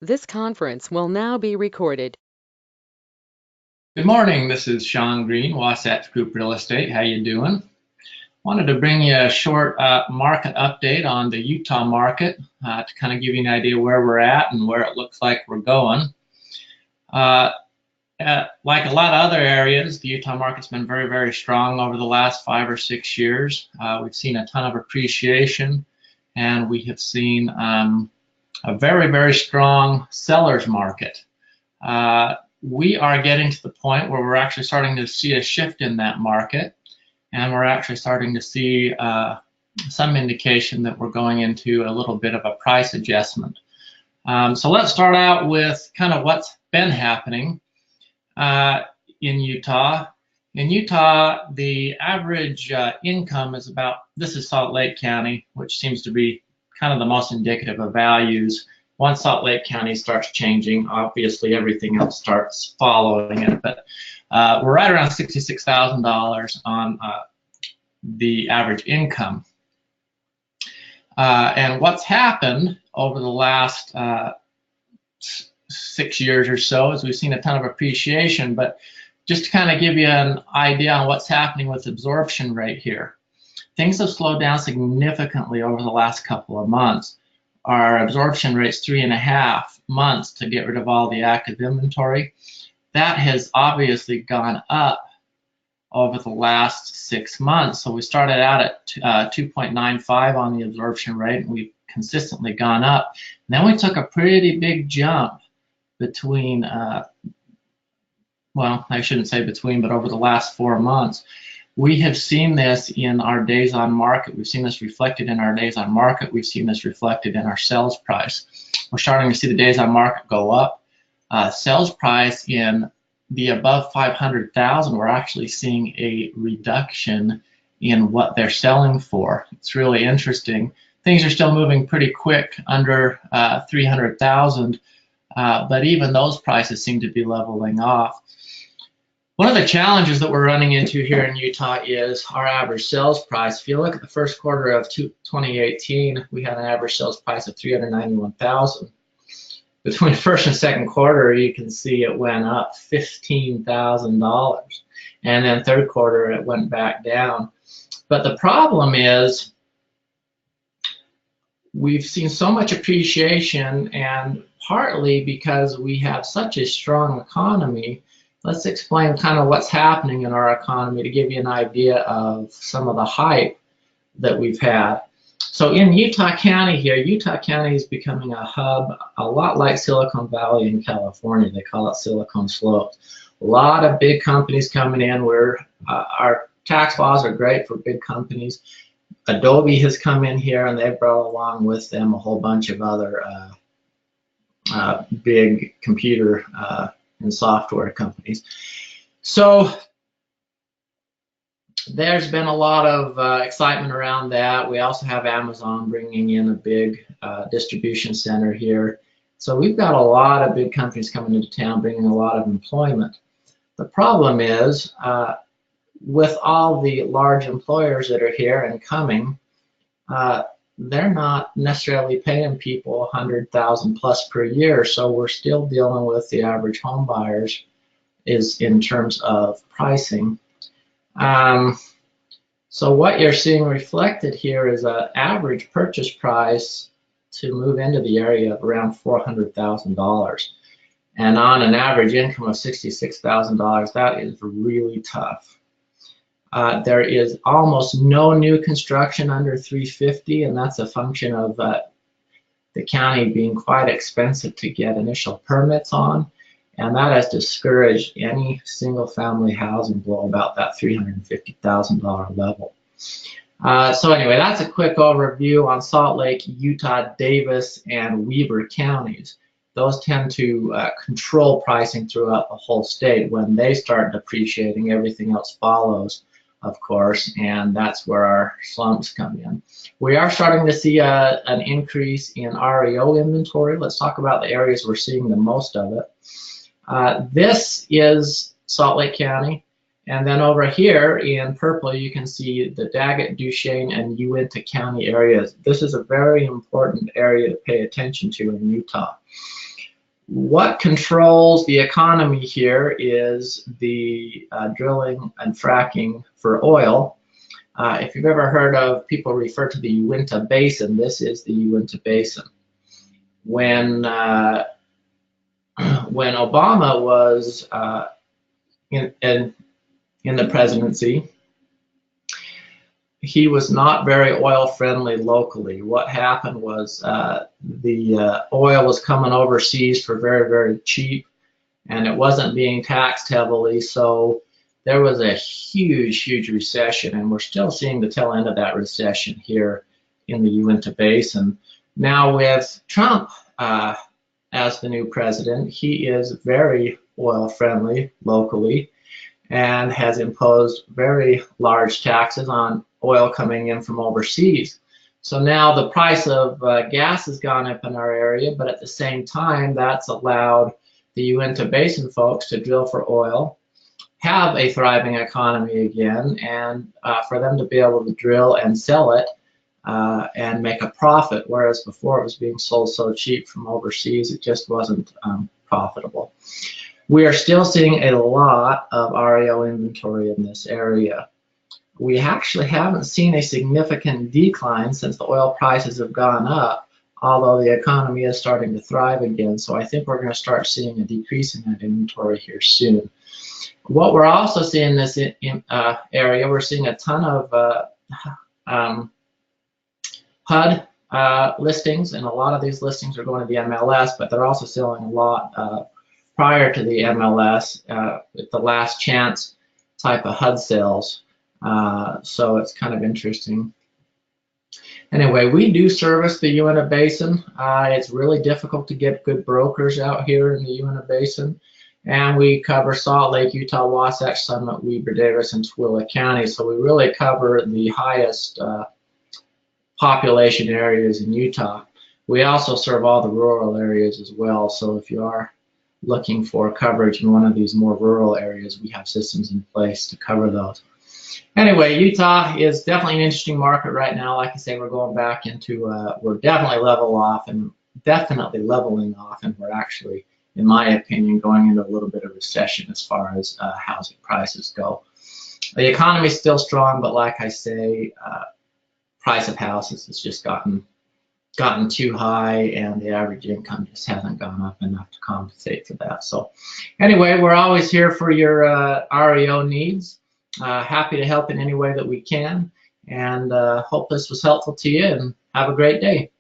This conference will now be recorded. Good morning, this is Sean Green, Wasatch Group Real Estate. How you doing? Wanted to bring you a short market update on the Utah market to kind of give you an idea where we're at and where it looks like we're going. Like a lot of other areas, the Utah market's been very, very strong over the last 5 or 6 years. We've seen a ton of appreciation, and we have seen a very, very strong seller's market. We are getting to the point where we're actually starting to see a shift in that market, and we're actually starting to see some indication that we're going into a little bit of a price adjustment. So let's start out with kind of what's been happening in Utah. In Utah, the average income is about, this is Salt Lake County, which seems to be kind of the most indicative of values. Once Salt Lake County starts changing, obviously everything else starts following it. But we're right around $66,000 on the average income. And what's happened over the last 6 years or so is we've seen a ton of appreciation. But just to kind of give you an idea on what's happening with absorption rate here, things have slowed down significantly over the last couple of months. Our absorption rate's 3.5 months to get rid of all the active inventory. That has obviously gone up over the last 6 months. So we started out at 2.95 on the absorption rate, and we've consistently gone up. And then we took a pretty big jump between, well, I shouldn't say between, but over the last 4 months. We have seen this in our days on market. We've seen this reflected in our days on market. We've seen this reflected in our sales price. We're starting to see the days on market go up. Sales price in the above 500,000, we're actually seeing a reduction in what they're selling for. It's really interesting. Things are still moving pretty quick under 300,000, but even those prices seem to be leveling off. One of the challenges that we're running into here in Utah is our average sales price. If you look at the first quarter of 2018, we had an average sales price of $391,000. Between first and second quarter, you can see it went up $15,000. And then third quarter, it went back down. But the problem is we've seen so much appreciation, and partly because we have such a strong economy. Let's explain kind of what's happening in our economy to give you an idea of some of the hype that we've had. So in Utah County here, Utah County is becoming a hub, a lot like Silicon Valley in California. They call it Silicon Slopes. A lot of big companies coming in where our tax laws are great for big companies. Adobe has come in here, and they've brought along with them a whole bunch of other big computer and software companies. So there's been a lot of excitement around that. We also have Amazon bringing in a big distribution center here. So we've got a lot of big companies coming into town, bringing a lot of employment. The problem is with all the large employers that are here and coming, they're not necessarily paying people 100,000 plus per year, so we're still dealing with the average home buyers is in terms of pricing. So what you're seeing reflected here is an average purchase price to move into the area of around $400,000, and on an average income of $66,000, that is really tough. There is almost no new construction under 350, and that's a function of the county being quite expensive to get initial permits on, and that has discouraged any single family housing below about that $350,000 level. So anyway, that's a quick overview on Salt Lake, Utah, Davis, and Weber counties. Those tend to control pricing throughout the whole state. When they start depreciating, everything else follows, of course, and that's where our slumps come in. We are starting to see an increase in REO inventory. Let's talk about the areas we're seeing the most of it. This is Salt Lake County, and then over here in purple you can see the Daggett, Duchesne, and Uinta County areas. This is a very important area to pay attention to in Utah. What controls the economy here is the drilling and fracking for oil. If you've ever heard of, people refer to the Uinta Basin, this is the Uinta Basin. When when Obama was in the presidency, he was not very oil friendly locally. What happened was the oil was coming overseas for very, very cheap, and it wasn't being taxed heavily, so there was a huge, huge recession, and we're still seeing the tail end of that recession here in the Uinta Basin. Now with Trump as the new president, he is very oil friendly locally and has imposed very large taxes on oil coming in from overseas. So now the price of gas has gone up in our area, but at the same time, that's allowed the Uinta Basin folks to drill for oil, have a thriving economy again, and for them to be able to drill and sell it and make a profit, whereas before it was being sold so cheap from overseas, it just wasn't profitable. We are still seeing a lot of REO inventory in this area. We actually haven't seen a significant decline since the oil prices have gone up, although the economy is starting to thrive again. So I think we're going to start seeing a decrease in that inventory here soon. What we're also seeing in this area, we're seeing a ton of HUD listings, and a lot of these listings are going to the MLS, but they're also selling a lot prior to the MLS, with the last chance type of HUD sales. So it's kind of interesting. Anyway, we do service the Uinta Basin. It's really difficult to get good brokers out here in the Uinta Basin. And we cover Salt Lake, Utah, Wasatch, Summit, Weber, Davis, and Tooele County. So we really cover the highest population areas in Utah. We also serve all the rural areas as well. So if you are looking for coverage in one of these more rural areas, we have systems in place to cover those. Anyway, Utah is definitely an interesting market right now. Like I say, we're going back into, we're definitely leveling off, and we're actually, in my opinion, going into a little bit of recession as far as housing prices go. The economy is still strong, but like I say, price of houses has just gotten too high, and the average income just hasn't gone up enough to compensate for that. So anyway, we're always here for your REO needs. Happy to help in any way that we can, and hope this was helpful to you, and have a great day.